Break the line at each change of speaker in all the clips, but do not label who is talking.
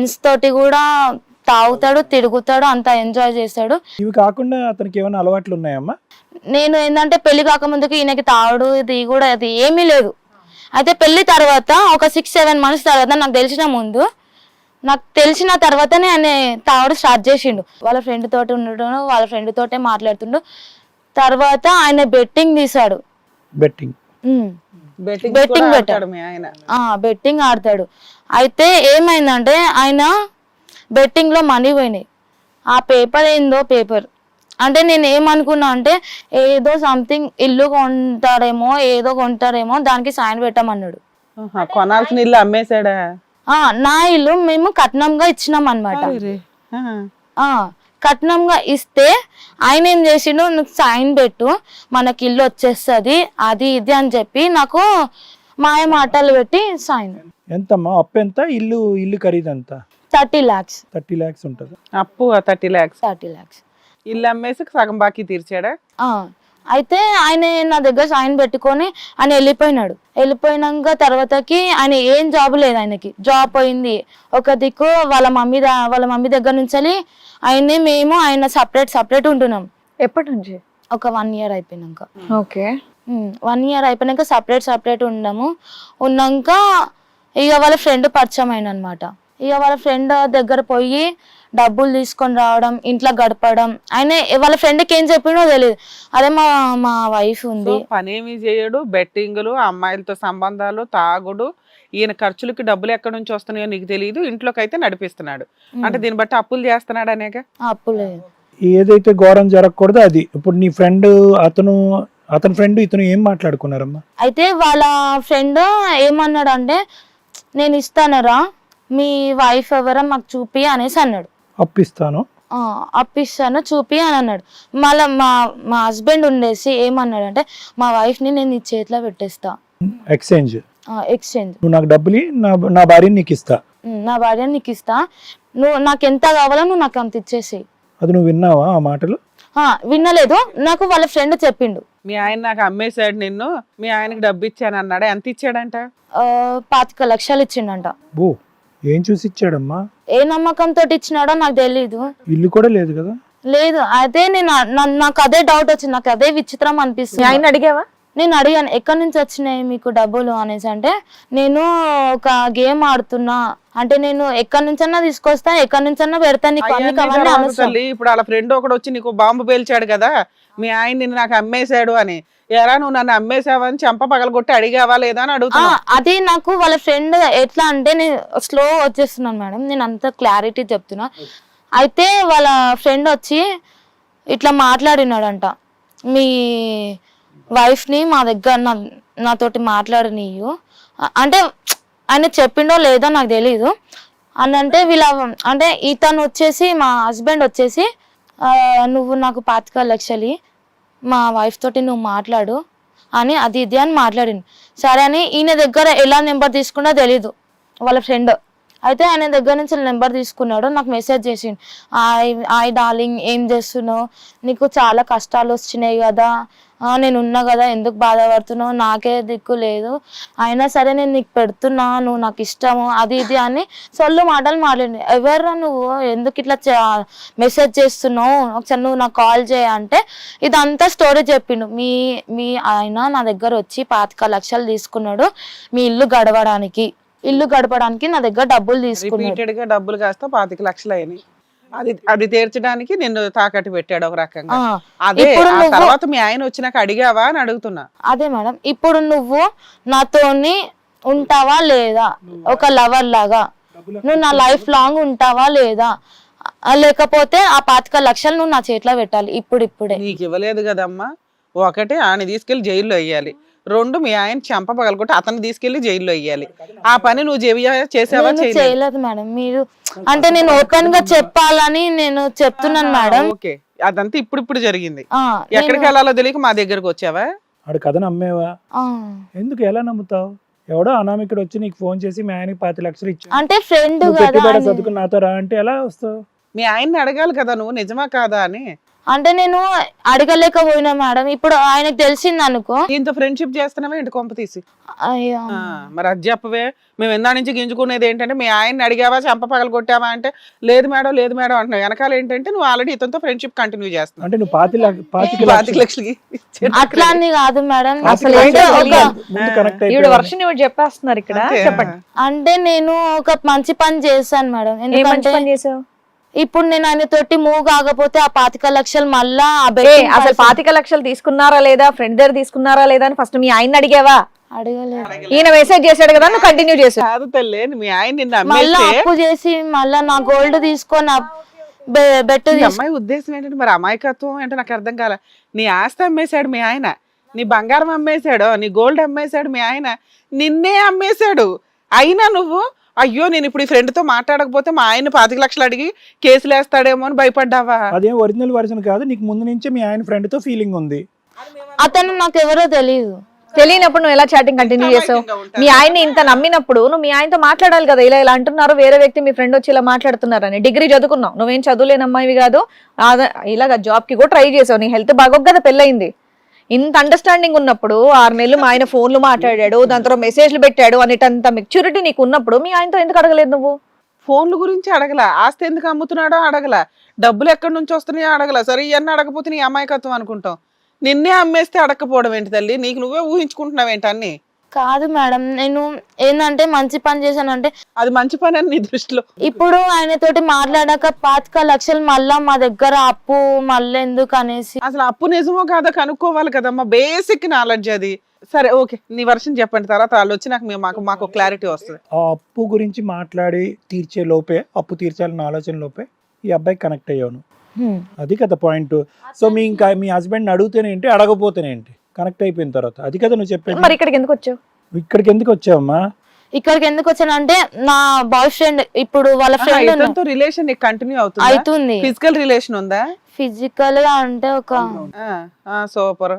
Friends తోటి కూడా తాగుతాడు, తిరుగుతాడు, అంతా ఎంజాయ్ చేస్తాడు.
ఇవి కాకుండా అతనికి ఏమైనా అలవాట్లు ఉన్నాయమ్మా?
నేను ఏంటంటే పెళ్లి కాకముందుకు ఈయనకి తాగుడు ఇది కూడా అది ఏమీ లేదు. అయితే పెళ్లి తర్వాత ఒక 6-7 months తర్వాత నాకు తెలిసిన తర్వాతనే ఆయన తాగుడు స్టార్ట్ చేసిండు. వాళ్ళ ఫ్రెండ్ తోటి ఉండడం, వాళ్ళ ఫ్రెండ్ తోటే మాట్లాడుతుండు. తర్వాత ఆయన బెట్టింగ్ తీసాడు.
బెట్టింగ్
బెట్టింగ్ ఆడతాడు. అయితే ఏమైందంటే ఆయన బెట్టింగ్ లో మనీ పోయినాయి. ఆ పేపర్ ఏందో పేపర్ అంటే నేను ఏమనుకున్నా అంటే ఏదో సంథింగ్ ఇల్లు కొంటారేమో దానికి సైన్ పెట్టమన్నాడు.
కొనాల్సిన ఇల్లు అమ్మేశాడా?
నా ఇల్లు మేము కట్నంగా ఇచ్చినాం అన్నమాట. కట్నంగా ఇస్తే ఆయన ఏం చేసిండు, నువ్వు సైన్ పెట్టు మనకి ఇల్లు వచ్చేస్తుంది అది ఇది అని చెప్పి నాకు మాయ మాటలు పెట్టి సైన్.
ఎంతమ్మా అప్పు? ఎంత ఇల్లు ఖరీదు ఎంత?
30 lakhs.
30 lakhs ఉంటుంది
అప్పు. 30 lakhs.
30 lakhs
ఇల్లు అమ్మేసి సగం బాకీ తీర్చాడా?
అయితే ఆయన నా దగ్గర సైన్ పెట్టుకొని ఆయన వెళ్ళిపోయినాక తర్వాతకి ఆయన ఏం జాబ్ లేదు, ఆయనకి జాబ్ పోయింది. ఒక దిక్కు వాళ్ళ మమ్మీ దగ్గర నుంచి ఆయన సపరేట్ ఉంటున్నాం.
ఎప్పటి నుంచి?
ఒక 1 year అయిపోయినాక.
ఓకే.
1 year అయిపోయినాక సపరేట్ ఉన్నాక ఇక వాళ్ళ ఫ్రెండ్ పరిచయం అయిన అనమాట. ఇక వాళ్ళ ఫ్రెండ్ దగ్గర పోయి డబ్బులు తీసుకొని రావడం, ఇంట్లో గడపడం. ఆయన వాళ్ళ ఫ్రెండ్కి ఏం చెప్పిండో తెలియదు. అదే మా వైఫ్ ఉంది,
పనేమి చేయడు, బెట్టింగులు, అమ్మాయిలతో సంబంధాలు, తాగుడు, ఈయన ఖర్చులకి డబ్బులు ఎక్కడి నుంచి వస్తున్నాయో నీకు తెలియదు, ఇంట్లోకి అయితే నడిపిస్తున్నాడు. అంటే దీన్ని బట్టి అప్పులు చేస్తున్నాడు అనేక.
అప్పులే
ఏదైతే ఘోరం జరగకూడదు అది. ఇప్పుడు నీ ఫ్రెండ్ అతని ఫ్రెండ్ ఇతను ఏం మాట్లాడుకున్నారమ్మా?
అయితే వాళ్ళ ఫ్రెండ్ ఏమన్నాడు అంటే నేను ఇస్తానరా మీ వైఫ్ ఎవరో మాకు చూపి అనేసి అన్నాడు. అప్పిస్తాను చూపి అని అన్నాడు. మళ్ళీ మా హస్బెండ్ ఉండేసి ఏమన్నాడు అంటే మా వైఫ్ ని నేను నీ చేతిలో పెట్టేస్తా,
ఎక్స్చేంజ్. నువ్వు నాకు డబ్బులు నా భార్యని నీకు ఇస్తా,
నువ్వు నాకు ఎంత కావాలో నువ్వు నాకు అంత ఇచ్చేసి.
అది నువ్వు విన్నావా ఆ మాటలు?
వినలేదు, నాకు వాళ్ళ ఫ్రెండ్ చెప్పిండు.
మీ ఆయన నాకు అమ్మేశాడు నిన్ను, మీ ఆయనకి డబ్బు ఇచ్చాను అన్నాడు. ఎంత ఇచ్చాడంట?
25 లక్షలు ఇచ్చిండంట.
ఏం చూసి ఇచ్చాడమ్మా?
ఏ నమ్మకంతో ఇచ్చినాడో నాకు తెలీదు.
ఇల్లు కూడా లేదు కదా?
లేదు. అదే నాకు అదే డౌట్ వచ్చింది, నాకు అదే విచిత్రం అనిపిస్తుంది.
ఆయన అడిగావా?
నేను అడిగాను ఎక్కడి నుంచి వచ్చినాయి మీకు డబ్బులు అనేసి. అంటే నేను ఒక గేమ్ ఆడుతున్నా, అంటే నేను ఎక్కడి నుంచన్నా తీసుకొస్తా, ఎక్కడి నుంచన్నా పెడతా నీకు
తల్లి. ఇప్పుడు వాళ్ళ ఫ్రెండ్ ఒకడు వచ్చి నీకు బాంబు పేల్చాడు కదా, మీ ఆయన నిన్ను నాకు అమ్మేశాడు అని. ఎరా నువ్వు నన్ను అమ్మేసావని చెంప పగలగొట్టి అడిగావా లేదా అని అడుగుతా.
అది నాకు వాళ్ళ ఫ్రెండ్ ఎట్లా అంటే నేను స్లో వచ్చేస్తున్నాను మేడం, నేను అంత క్లారిటీ చెప్తున్నా. అయితే వాళ్ళ ఫ్రెండ్ వచ్చి ఇట్లా మాట్లాడినాడంట, మీ వైఫ్ ని మా దగ్గర నాతోటి మాట్లాడనీయు అంటే ఆయన చెప్పిండో లేదో నాకు తెలీదు అని. అంటే అంటే ఇతను వచ్చేసి మా హస్బెండ్ వచ్చేసి నువ్వు నాకు 25 లక్షలు మా వైఫ్ తోటి నువ్వు మాట్లాడు అని అది ఇది అని మాట్లాడింది. సరే అని ఈయన దగ్గర ఎలా నెంబర్ తీసుకున్నా తెలీదు వాళ్ళ ఫ్రెండ్. అయితే ఆయన దగ్గర నుంచి నెంబర్ తీసుకున్నాడు, నాకు మెసేజ్ చేసిండు. హాయ్ డార్లింగ్, ఏం చేస్తున్నావు, నీకు చాలా కష్టాలు వచ్చినాయి కదా, నేను ఉన్నా కదా, ఎందుకు బాధపడుతున్నావు, నాకే దిక్కు లేదు, అయినా సరే నేను నీకు పెడుతున్నా, నువ్వు నాకు ఇష్టము అది ఇది అని సొల్లు మాటలు మాట్లాడి. ఎవర్రా నువ్వు, ఎందుకు ఇట్లా మెసేజ్ చేస్తున్నావు, ఒకసారి నువ్వు నాకు కాల్ చేయంటే ఇదంతా స్టోరీ చెప్పిండు. మీ ఆయన నా దగ్గర వచ్చి 25 లక్షలు తీసుకున్నాడు మీ ఇల్లు గడపడానికి నా దగ్గర డబ్బులు తీసుకున్నాడు.
డబ్బులు కాస్త 25 లక్షలు అయినాయి. అది తీర్చడానికి నిన్ను తాకట్టు పెట్టాడు ఒక రకంగా. అదే తర్వాత మీ ఆయన వచ్చినాక అడిగావా అని అడుగుతున్నా.
అదే మేడం, ఇప్పుడు నువ్వు నాతోని ఉంటావా లేదా, ఒక లవర్ లాగా నువ్వు నా లైఫ్ లాంగ్ ఉంటావా లేదా, లేకపోతే ఆ 25 లక్షలు నువ్వు నా చేతిలో పెట్టాలి ఇప్పుడే.
నీకు ఇవ్వలేదు కదమ్మా. ఒకటి ఆయన తీసుకెళ్లి జైల్లో వేయాలి, 2 మీ ఆయన చెంప పగలగొట్టి అతను తీసుకెళ్లి జైల్లో వేయాలి. ఆ పని నువ్వు చేసావా?
చేయలేదు మేడం. మీరు అంటే నేను ఓపెన్ గా చెప్పాలని నేను చెప్తున్నాను మేడం.
ఓకే, అదంతా ఇప్పుడు జరిగింది. ఎక్కడికి వెళ్ళాలో తెలియక మా దగ్గరకు వచ్చావా?
ఆడు కథను అమ్మేవా? ఎందుకు, ఎలా నమ్ముతావు? ఎవడో అనామికుడు వచ్చి నీకు ఫోన్ చేసి మీ ఆయనకి 25 లక్షలు ఇచ్చాడు
అంటే ఫ్రెండ్
చదువుకు నాతో రా అంటే ఎలా వస్తావు?
మీ ఆయన్ని అడగాలి కదా నువ్వు నిజమా కాదా అని.
అంటే నేను అడగలేకపోయినా మేడం. ఇప్పుడు ఆయనకు తెలిసింది అనుకో.
ఇంత ఫ్రెండ్షిప్ చేస్తున్నావా ఏంటి కొంప తీసి?
అయ్యో
మరి అది చెప్పవే. మేము ఎందా నుంచి గింజుకునేది ఏంటంటే మీ ఆయన్ని అడిగావా చెంప పగలు కొట్టావా అంటే లేదు మేడం అంటున్నావు. వెనకాల ఏంటంటే నువ్వు ఆల్రెడీ ఇతనితో ఫ్రెండ్షిప్ కంటిన్యూ చేస్తున్నావు.
అంటే నువ్వు 25
లక్షలకి
అట్లా అని కాదు మేడం.
అసలు
అంటే
ముందు కనెక్ట్
ఈవిడ వర్షం ఇవి చెప్పేస్తున్నారు ఇక్కడ. చెప్పండి,
అంటే నేను ఒక మంచి పని చేశాను మేడం.
ఏ మంచి
ఎందుకంటే
పని చేసావు?
ఇప్పుడు నేను ఆయన తోటి మూవ్ కాకపోతే ఆ 25 లక్షలు మళ్ళా
అసలు 25 లక్షలు తీసుకున్నారా లేదా, ఫ్రెండ్ దగ్గర తీసుకున్నారా లేదా అని ఫస్ట్ మీ ఆయన అడిగావా?
అడగలేదు.
ఈయన మెసేజ్ చేశాడు కదా, నువ్వు కంటిన్యూ చేసావు.
కాదు తల్లి, మీ ఆయన నిన్న
మళ్ళా
అమ్మేస్తే
అప్పు చేసి మళ్ళా నా గోల్డ్ తీసుకొని బెట్
ఈ అమ్మాయి ఉద్దేశం ఏంటంటే మరి అమాయకత్వం అంటే నాకు అర్థం కాల. నీ ఆస్తి అమ్మేశాడు మీ ఆయన, నీ బంగారం అమ్మేశాడు, నీ గోల్డ్ అమ్మేశాడు మీ ఆయన, నిన్నే అమ్మేశాడు. అయినా నువ్వు అయ్యో నేను ఇప్పుడు ఈ ఫ్రెండ్ తో మాట్లాడకపోతే మా ఆయన 25 లక్షలు అడిగి కేసులు వేస్తాడేమో అని భయపడ్డావా?
అదేం ఒరిజినల్ వర్షన్ కాదు, నీకు ముందు నుంచే మీ ఆయన ఫ్రెండ్ తో ఫీలింగ్ ఉంది.
అతను నాకు ఎవరో తెలియదు.
తెలియనప్పుడు నువ్వు ఎలా చాటింగ్ కంటిన్యూ చేసావు? మీ ఆయన్ని ఇంత నమ్మినప్పుడు నువ్వు మీ ఆయనతో మాట్లాడాలి కదా. ఇలా అంటున్నారు వేరే వ్యక్తి మీ ఫ్రెండ్ వచ్చి ఇలా మాట్లాడుతున్నారని. డిగ్రీ చదువుకున్నావు, నువ్వేం చదువులేని అమ్మాయివి కాదు. ఇలాగ జాబ్ కి కూడా ట్రై చేసావు. నీ హెల్త్ బాగోక కదా పెళ్ళయింది. ఇంత అండర్స్టాండింగ్ ఉన్నప్పుడు 6 నెలలు మా ఆయన ఫోన్లు మాట్లాడాడు, దాని తర్వాత మెసేజ్లు పెట్టాడు అనేటంత మెచ్యూరిటీ నీకు ఉన్నప్పుడు మీ ఆయనతో ఎందుకు అడగలేదు నువ్వు?
ఫోన్ల గురించి అడగల, ఆస్తి ఎందుకు అమ్ముతున్నాడో అడగల, డబ్బులు ఎక్కడి నుంచి వస్తున్నాయో అడగల. సరే ఇవన్నీ అడగపోతే నీ అమాయకత్వం అనుకుంటాం. నిన్నే అమ్మేస్తే అడగకపోవడం ఏంటి తల్లి? నీకు నువ్వే ఊహించుకుంటున్నావు ఏంటి అన్ని?
కాదు మేడం, నేను ఏంటంటే మంచి పని చేశానంటే
అది మంచి పని అని నీ దృష్టిలో.
ఇప్పుడు ఆయన తోటి మాట్లాడాక 25 లక్షలు మళ్ళా మా దగ్గర అప్పు మళ్ళీ ఎందుకు అనేసి.
అసలు అప్పు నిజమో కాదో కనుక్కోవాలి కదమ్మా, బేసిక్ నాలెడ్జ్ అది. సరే ఓకే, నీ వర్షం చెప్పండి, తర్వాత వాళ్ళు వచ్చి మాకు క్లారిటీ వస్తుంది.
ఆ అప్పు గురించి మాట్లాడి తీర్చే లోపే, అప్పు తీర్చాలన్న ఆలోచన లోపే ఈ అబ్బాయి కనెక్ట్ అయ్యాను. అది కదా పాయింట్. సో మీ హస్బెండ్ అడుగుతేనేంటి, అడగపోతేనేంటి, కనెక్ట్ అయిపోయిన తర్వాత అది కదా నువ్వు చెప్పేది.
మరి ఇక్కడికి ఎందుకు వచ్చావు?
ఇక్కడికి ఎందుకు వచ్చావమ్మా?
ఇక్కడికి ఎందుకు వచ్చానంటే నా బాయ్ ఫ్రెండ్ ఇప్పుడు వాళ్ళ ఫ్రెండ్
రిలేషన్ కంటిన్యూ
అవుతుంది.
ఫిజికల్ రిలేషన్ ఉందా?
ఫిజికల్ గా అంటే ఒక
సూపర్.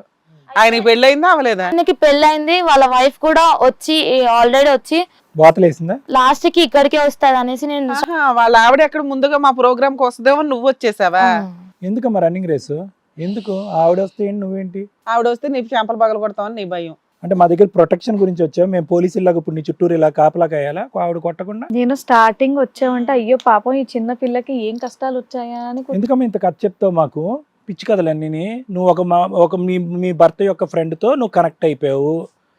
ఆయనకి పెళ్ళయిందా అవలేదా?
ఆయనకి పెళ్ళైంది, వాళ్ళ వైఫ్ కూడా వచ్చి ఆల్రెడీ వచ్చి
బాతలేసిందా?
లాస్ట్ కి ఇక్కడికే వస్తారు అనేసి నేను
వాళ్ళ ఆవిడ ఎక్కడ ముందుగా మా ప్రోగ్రామ్ కి వస్తుందేమో నువ్వు వచ్చేసావా?
ఎందుకమ్మా రన్నింగ్ రేసు? ఎందుకు ఆవిడ వస్తే ఏంటి, నువ్వేంటి?
ఆవిడ వస్తే నీ చెంపలు పగలు కొడతామని నీ భయం.
అంటే మా దగ్గర ప్రొటెక్షన్ గురించి వచ్చావు, మేము పోలీసులాగా ఇప్పుడు నీ చుట్టూరు ఇలా కాపలా కాయాలా ఆవిడ కొట్టకుండా?
నేను స్టార్టింగ్ వచ్చావంటే అయ్యో పాపం ఈ చిన్న పిల్లకి ఏం కష్టాలు వచ్చాయా అని.
ఎందుకమ్మా ఇంత కథ చెప్తావు మాకు? పిచ్చి కథలన్నీ. నువ్వు ఒక మీ భర్త యొక్క ఫ్రెండ్తో నువ్వు కనెక్ట్ అయిపోయావు.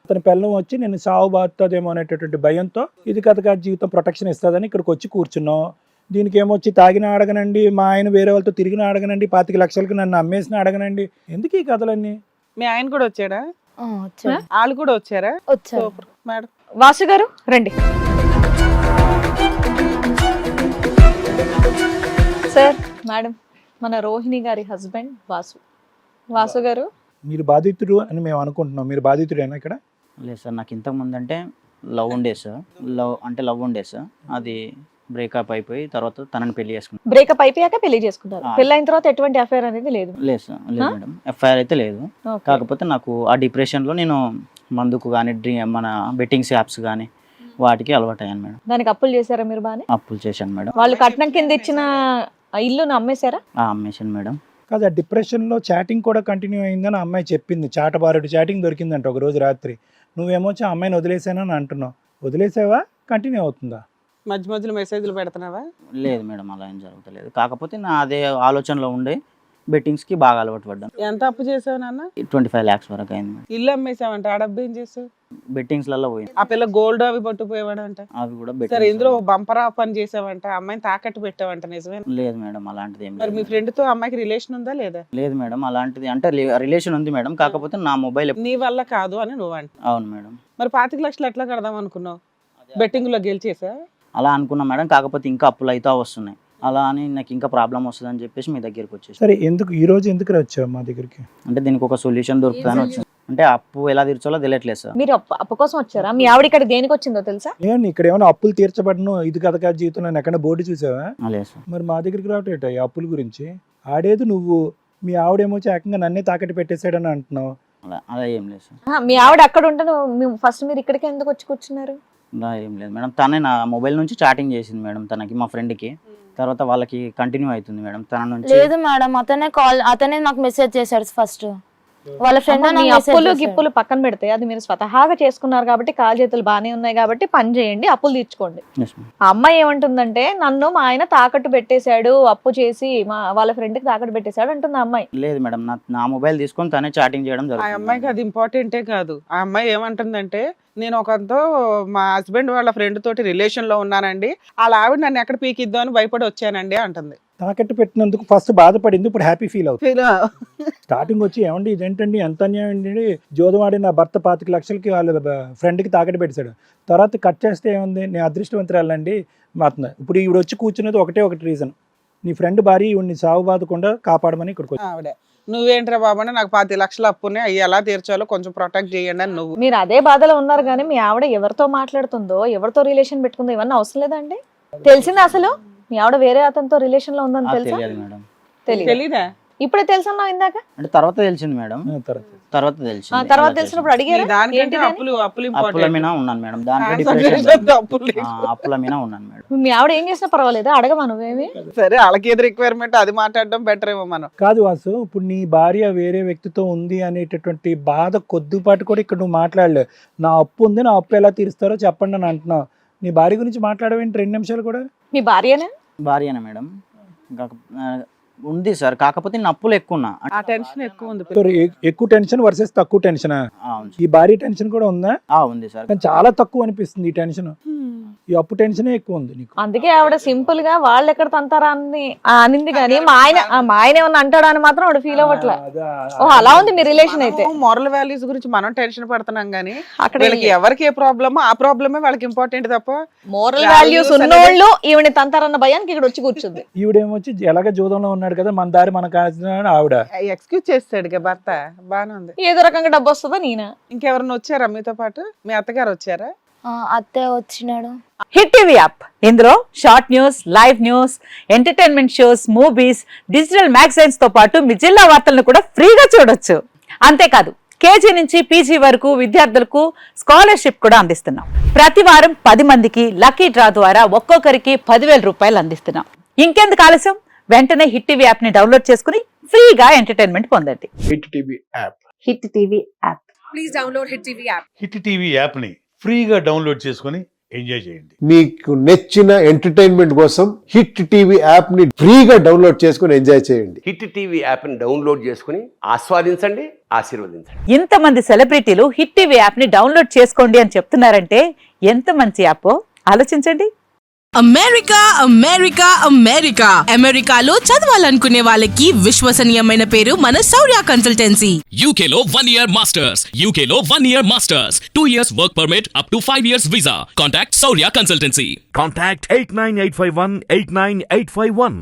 అతని పిల్లం వచ్చి నేను సాగు బాగుతుందేమో అనేటటువంటి భయంతో ఇది కథగా జీవితం ప్రొటెక్షన్ ఇస్తుందని ఇక్కడికి వచ్చి కూర్చున్నావు. దీనికి ఏమొచ్చి తాగిన అడగనండి, మా ఆయన వేరే వాళ్ళతో తిరిగిన అడగనండి, 25 లక్షలకు నన్ను అమ్మేసిన అడగనండి, ఎందుకు ఈ కథలన్నీ?
మీ ఆయన కూడా వచ్చాడా? వాళ్ళు కూడా వచ్చారా? Super madam.
వాసు గారు రండి. సార్, మేడం మన రోహిణి గారి హస్బెండ్ వాసు గారు.
మీరు బాధితుడు అని మేము అనుకుంటున్నాం, మీరు బాధితుడేనా ఇక్కడ?
లేదు సార్, నాకు ఇంతకు ముందు అంటే లవ్ ఉండే సార్. లవ్ ఉండే సార్, అది బ్రేకప్ అయిపోయి తర్వాత తనని పెళ్లి చేసుకున్నాను.
బ్రేకప్ అయిపోయాక పెళ్లి చేసుకున్నారు. పెళ్లి అయిన తర్వాత ఎటువంటి అఫైర్ అనేది లేదు?
లేదు సార్, లేదు మేడం, ఎఫ్ఐఆర్ అయితే లేదు. కాకపోతే నాకు ఆ డిప్రెషన్లో నేను మందుకు కానీ మన బెట్టింగ్స్ యాప్స్ కానీ వాటికి అలవాటు అయ్యాను మేడం.
దానికి అప్పులు చేశారా మీరు? బాగా
అప్పులు చేశాను మేడం.
వాళ్ళు కట్నం కింద ఇచ్చిన ఇల్లును అమ్మేశారా?
అమ్మేశాను మేడం.
కాదు, ఆ డిప్రెషన్లో చాటింగ్ కూడా కంటిన్యూ అయిందని ఆ అమ్మాయి చెప్పింది. చాటబారుడు చాటింగ్ దొరికిందంట ఒక రోజు రాత్రి. నువ్వేమో ఆ అమ్మాయిని వదిలేసానని అంటున్నావు. వదిలేసావా, కంటిన్యూ అవుతుందా?
మధ్య మధ్యలో మెసేజ్లు పెడుతున్నావా?
లేదు మేడం, అలా ఏం జరుగుతలేదు. కాకపోతే నా అదే ఆలోచనలో ఉండే బెట్టింగ్స్కి బాగా అలవాటు పడ్డాను.
ఎంత అప్పు చేసావు నాన్న?
25 lakhs వరకు అయింది మేడం.
ఇల్లు అమ్మేసావంట, ఆ డబ్బు ఏం చేసావు?
బెట్టింగ్స్లలో పోయింది.
ఆ పిల్ల గోల్డ్ అవి పట్టుకుపోయేవాడంట.
అవి కూడా
సరే, ఇందులో బంపర్ ఆఫ్ పని చేసావంట, అమ్మాయిని తాకట్టు పెట్టావంట, నిజమే?
లేదు మేడం, అలాంటిది ఏం
మరి మీ
లేదు.
ఫ్రెండ్ తో అమ్మాయికి రిలేషన్ ఉందా లేదా?
లేదు మేడం, అలాంటిది అంటే రిలేషన్ ఉంది మేడం, కాకపోతే నా మొబైల్.
నీ వల్ల కాదు అని నువ్వు అంట.
అవును మేడం.
మరి 25 లక్షలు ఎట్లా కడదాం అనుకున్నావు? బెట్టింగ్ లో గెలిచేసా?
అలా అనుకున్నా మేడం, కాకపోతే ఇంకా అప్పులు అయితే వస్తున్నాయి. అలా అని నాకు ఇంకా ప్రాబ్లం వస్తుంది అని చెప్పేసి మీ దగ్గరికి వచ్చేసి.
సరే, ఎందుకు ఈ రోజు ఎందుకు వచ్చావు మా దగ్గరికి?
అంటే దీనికి ఒక సొల్యూషన్ దొరుకుతుందని వచ్చాను. అంటే అప్పు ఎలా తీర్చాలో తెలియట్లేదు సార్.
మీరు అప్పు కోసం వచ్చారా? మీ ఆవిడ ఇక్కడ దేనికి వచ్చిందో తెలుసా?
నేను ఇక్కడ ఏమైనా అప్పులు తీర్చబడను ఇది కథగా జీవితం నేను ఎక్కడ బోర్డు చూసావా?
లేదు సార్.
మరి మా దగ్గరికి రావటం ఈ అప్పుల గురించి ఆడేది నువ్వు. మీ ఆవిడేమో ఏకంగా నన్నే తాకట్టు పెట్టేశాడని అంటున్నావు.
అలా ఏం లేదు సార్.
మీ ఆవిడ అక్కడ ఉంటే ఫస్ట్ మీరు ఇక్కడికి ఎందుకు వచ్చి కూర్చున్నారు?
ఏం లేదు మేడం, తనే నా మొబైల్ నుంచి చాటింగ్ చేసింది మేడం తనకి, మా ఫ్రెండ్కి. తర్వాత వాళ్ళకి కంటిన్యూ అవుతుంది మేడం తన నుంచి.
లేదు మేడం, అతనే నాకు మెసేజ్ చేశాడు ఫస్ట్. వాళ్ళ ఫ్రెండ్
మీ అప్పులు గిప్పులు పక్కన పెడితే అది మీరు స్వతహాగా చేసుకున్నారు కాబట్టి కాలు చేతులు బాగానే ఉన్నాయి కాబట్టి పని చేయండి, అప్పులు తీర్చుకోండి.
Yes, ma'am.
ఆ అమ్మాయి ఏమంటుందంటే నన్ను మా ఆయన తాకట్టు పెట్టేశాడు, అప్పు చేసి వాళ్ళ ఫ్రెండ్ కి తాకట్టు పెట్టేశాడు అంటుంది ఆ అమ్మాయి.
లేదు మేడం, నా మొబైల్ తీసుకొని తనే చాటింగ్ చేయడం
ఆ
జరుగుతుంది.
అమ్మాయికి అది ఇంపార్టెంటే కాదు. ఆ అమ్మాయి ఏమంటుందంటే నేను ఒకరితో మా హస్బెండ్ వాళ్ళ ఫ్రెండ్ తోటి రిలేషన్ లో ఉన్నానండి, వాళ్ళ ఆవిడ నన్ను ఎక్కడ పీకిద్దాం అని భయపడి వచ్చానండి అంటుంది.
తాకట్టు పెట్టినందుకు ఫస్ట్ బాధపడింది, ఇప్పుడు హ్యాపీ ఫీల్ అవుతుంది. స్టార్టింగ్ వచ్చి ఏమండి ఇదేంటండి ఎంత అన్యాయం అండి, జోదవాడి నా భర్త 25 లక్షలకి వాళ్ళ ఫ్రెండ్కి తాకట్టు పెట్టాడు. తర్వాత కట్ చేస్తే ఏముంది, నేను అదృష్టవంతురాలండి మాత్రం. ఇప్పుడు ఈవిడ వచ్చి కూర్చున్నది ఒకటి రీజన్, నీ ఫ్రెండ్ భార్య ఈవిడ్ని సాగు బాధకుండా కాపాడమని ఇక్కడికి వచ్చి.
ఆవిడ నువ్వేంట్రా బాబు అంటే నాకు 10 లక్షలు అప్పునే అవి ఎలా తీర్చాలో కొంచెం ప్రొటెక్ట్ చేయండి అని నువ్వు.
మీరు అదే బాధలో ఉన్నారు కానీ మీ ఆవిడ ఎవరితో మాట్లాడుతుందో ఎవరితో రిలేషన్ పెట్టుకుందో ఇవన్నీ అవసరం లేదండి. తెలిసిందా అసలు మీ ఆవిడ వేరే అతనితో రిలేషన్ లో ఉందని తెలుసా?
తెలియదు మేడం.
తెలీదా?
ఇప్పుడే తెలుసా ఇందాక?
అంటే తర్వాత తెలిసింది మేడం, తర్వాత తెలిసింది.
తర్వాత తెలిసినప్పుడు అడిగారు
దానికంటే అప్పులు
అప్పుల
ఇంపార్టెంట్.
మీద ఉన్నాను మేడం, దాంట్లో అప్పుల మీద ఉన్నాను మేడం.
మీ ఆవిడ ఏం చేసినా పర్వాలేదు, అడగమా నువ్వేమి?
సరే వాళ్ళకి ఏది రిక్వైర్మెంట్ అది మాట్లాడడం బెటర్ ఏమో మనం.
కాదు వాసు, ఇప్పుడు నీ భార్య వేరే వ్యక్తితో ఉంది అనేటటువంటి బాధ కొద్దిపాటు కూడా ఇక్కడ నువ్వు మాట్లాడలేవు. నా అప్పు ఉంది, నా అప్పు ఎలా తీరుస్తారో చెప్పండి అని అంటున్నావు. నీ భార్య గురించి మాట్లాడవేంటి 2 నిమిషాలు కూడా?
మీ భార్యనే?
భార్యనే మేడం, ఉంది సార్, కాకపోతే నేను అప్పులు ఎక్కువ ఉన్నా.
ఆ టెన్షన్ ఎక్కువ ఉంది.
ఎక్కువ టెన్షన్ వర్సెస్ తక్కువ టెన్షన్. ఈ భారీ టెన్షన్ కూడా ఉందా?
ఉంది సార్,
కానీ చాలా తక్కువ అనిపిస్తుంది ఈ టెన్షన్. ఈ అప్పు టెన్షనే ఎక్కువ ఉంది నీకు.
అందుకే ఆవిడ సింపుల్ గా వాళ్ళు ఎక్కడ తంతారా అని అనింది కానీ మా ఆయన ఏమన్నా అంటాడా అని మాత్రం ఆవిడ ఫీల్ అవ్వట్లే. ఓ అలా ఉంది మీ రిలేషన్ అయితే.
మోరల్ వాల్యూస్ గురించి మనం టెన్షన్ పడుతున్నాం గానీ అక్కడ ఎవరికి ఏ ప్రాబ్లమ్ ఆ ప్రాబ్లమే వాళ్ళకి ఇంపార్టెంట్ తప్ప
మోరల్ వాల్యూస్ ఉన్నోళ్ళు ఈవిని తంతారన్న భయానికి ఇక్కడ వచ్చి కూర్చుంది.
ఈవిడేమొచ్చి ఎలాగ జూదంలో ఉన్నాడు కదా, మన దారి మన కాల్చిన ఆవిడ
ఎక్స్క్యూజ్ చేస్తాడు భర్త. బానే ఉంది.
ఏదో రకంగా డబ్బు వస్తుందా నేనా?
ఇంకెవరన్నా వచ్చారా మీతో పాటు? మీ అత్తగారు వచ్చారా?
అత్తే వచ్చినాడు.
హిట్ టీవీ యాప్, ఇందులో short news, live news, entertainment shows, movies, digital magazines తో పాటు మీ జిల్లా వార్తలను కూడా ఫ్రీగా చూడొచ్చు. అంతేకాదు కేజీ నుంచి పీజీ వరకు విద్యార్థులకు స్కాలర్షిప్ కూడా అందిస్తున్నాం. ప్రతి వారం 10 మందికి లక్కీ డ్రా ద్వారా ఒక్కొక్కరికి 10,000 రూపాయలు అందిస్తున్నాం. ఇంకెందుకు ఆలస్యం, వెంటనే హిట్ టీవీ యాప్ ని డౌన్లోడ్ చేసుకుని ఫ్రీగా ఎంటర్టైన్మెంట్ పొందండి.
Hit TV app.
Hit TV app.
Please download hit TV app.
Hit TV యాప్ని ఫ్రీగా డౌన్లోడ్ చేసుకొని ఎంజాయ్ చేయండి.
మీకు నచ్చిన ఎంటర్టైన్మెంట్ కోసం హిట్ టీవీ యాప్ ని ఫ్రీగా డౌన్లోడ్ చేసుకొని ఎంజాయ్ చేయండి.
హిట్ టీవీ యాప్ని డౌన్లోడ్ చేసుకుని ఆస్వాదించండి, ఆశీర్వదించండి.
ఇంతమంది సెలబ్రిటీలు హిట్ టీవీ యాప్ ని డౌన్లోడ్ చేసుకోండి అని చెప్తున్నారంటే ఎంత మంచి యాప్ ఆలోచించండి.
అమెరికా అమెరికా అమెరికా అమెరికాలో చదవాలనుకునే వాళ్ళకి విశ్వసనీయమైన పేరు మన శౌర్య కన్సల్టెన్సీ.
UK లో 1 year masters. UK లో 1 year masters. 2 years work permit up to 5 years visa. Contact Saurya Consultancy.
Contact 89851 89851.